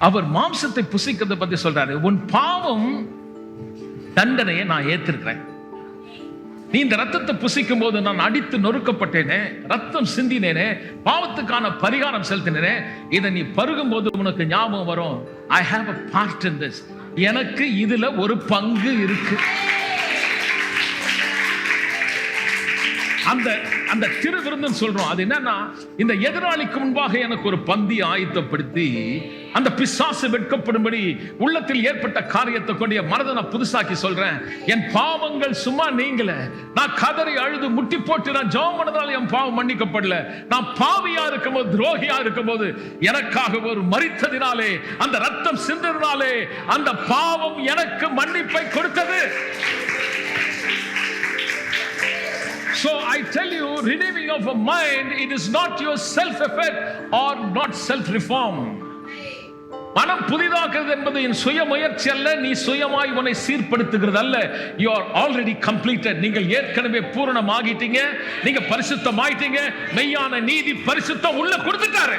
அவர் மாம்சத்தை புசிக்கிறத பத்தி சொல்றாரு. உன் பாவம் தண்டனையை நான் ஏத்திருக்கிறேன். நீ இந்த ரத்தத்தை புசிக்கும் போது நான் அடித்து நொறுக்கப்பட்டேனே, ரத்தம் சிந்தினேனே, பாவத்துக்கான பரிகாரம் செலுத்தினேனே, இதை நீ பருகும் போது உனக்கு ஞாபகம் வரும். I have a part in this. எனக்கு இதுல ஒரு பங்கு இருக்கு. அந்த திருவிருந்துன்னு சொல்றோம். அது என்னன்னா, இந்த எதிராளிக்கு முன்பாக எனக்கு ஒரு பந்தி ஆயத்தப்படுத்தி அந்த பிசாசு வெட்கப்படும்படி உள்ளத்தில் ஏற்பட்ட காரியத்தை கொண்டு என் மனதை நான் புதுசாக்கி சொல்றேன். என் பாவங்கள் சும்மா நீங்கள, நான் கதறி அழுது முட்டி போட்டு நான் ஜெபம் பண்ணதால என் பாவம் மன்னிக்கப்படல. நான் பாவியா இருக்கும் போது, துரோகியா இருக்கும் போது எனக்காக ஒரு மரித்ததினாலே, அந்த ரத்தம் சிந்ததினாலே அந்த பாவம் எனக்கு மன்னிப்பை கொடுத்தது. So I tell you, renewing of a mind, it is not your self effort or not self reform. மனம் புதிதாக்குறது என்பது என் சுய முயற்சி அல்ல, நீ சுயமாய் உன்னை சீர்படுத்துகிறது அல்ல. You are already completed. நீங்கள் ஏற்கனவே பூரணமாகிட்டீங்க, நீங்க பரிசுத்தமாயிட்டீங்க. மெய்யான நீதி பரிசுத்தம் உள்ள கொடுத்துட்டாரு.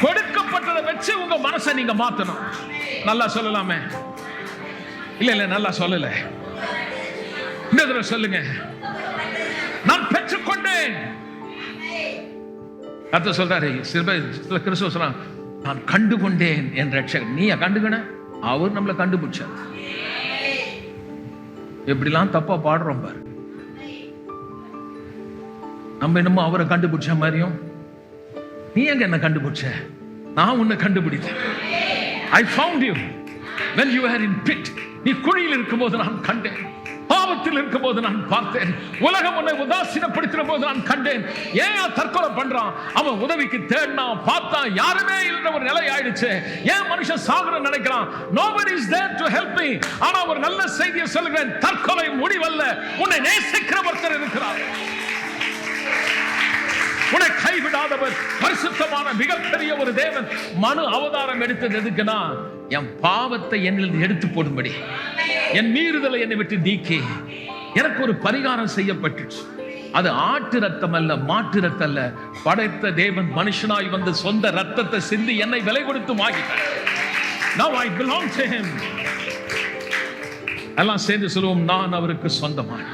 கொடுக்கப்பட்டதை வச்சு உங்க மனசை நீங்க மாத்தணும். நல்லா சொல்லலாமே? இல்ல நல்லா சொல்லல. இன்னொரு சொல்லுங்க, நான் பெற்றுக்கொண்டேன். அத சொல்றாரு. சில கிறிஸ்துவ சொல்றான், நான் கண்டுகொண்டேன் என் ரட்சகர். நீ கண்டுகன, அவர் நம்மளை கண்டுபிடிச்சார். எப்படிலாம் தப்பா பாடுறோம் பாரு. நம்ம என்னமோ அவரை கண்டுபிடிச்ச மாதிரியும். நீ எங்க என்ன கண்டுபிடிச்ச? நான் உன்னை கண்டுபிடித்தேன். I found you when you were in pit. நீ குழியில் இருக்கும் போது நான் கண்டேன், பாவத்தில் இருக்கும் போது நான் பார்த்தேன், உலகம் உன்னை உதாசீனப்படுத்தின போது நான் கண்டேன். ஏன் தற்கொலை பண்றான்? அவன் உதவிக்கு தேடினான், பார்த்தான், யாருமே இல்லைன்ற ஒரு நிலை ஆயிடுச்சு. ஏன் மனுஷன் சாகணும்னு நினைக்கிறான்? Nobody is there to help me. ஆனா ஒரு நல்ல செய்தியை சொல்லுகிறேன், தற்கொலை முடிவல்ல. உன்னை நேசிக்கிற ஒருத்தர் இருக்கிறார், உன்னை கைவிடாதவர், பரிசுத்தமான மிகப்பெரிய ஒரு தேவன். மனு அவதாரம் எடுத்தது எதுக்குன்னா, என் பாவத்தை என்னில் எடுத்து போடும்படி, என் மீறுதலை என்னை விட்டு நீக்கி எனக்கு ஒரு பரிகாரம் செய்யப்பட்டுச்சு. அது ஆட்டு ரத்தம் அல்ல, மாட்டு ரத்தம் அல்ல. படைத்த தேவன் மனுஷனாய் வந்து சொந்த ரத்தத்தை சிந்தி என்னை விலை கொடுத்து வாங்கிட்டார். Now I belong to him. எல்லாம் சேர்ந்து சொல்லுவோம், நான் அவருக்கு சொந்தமான.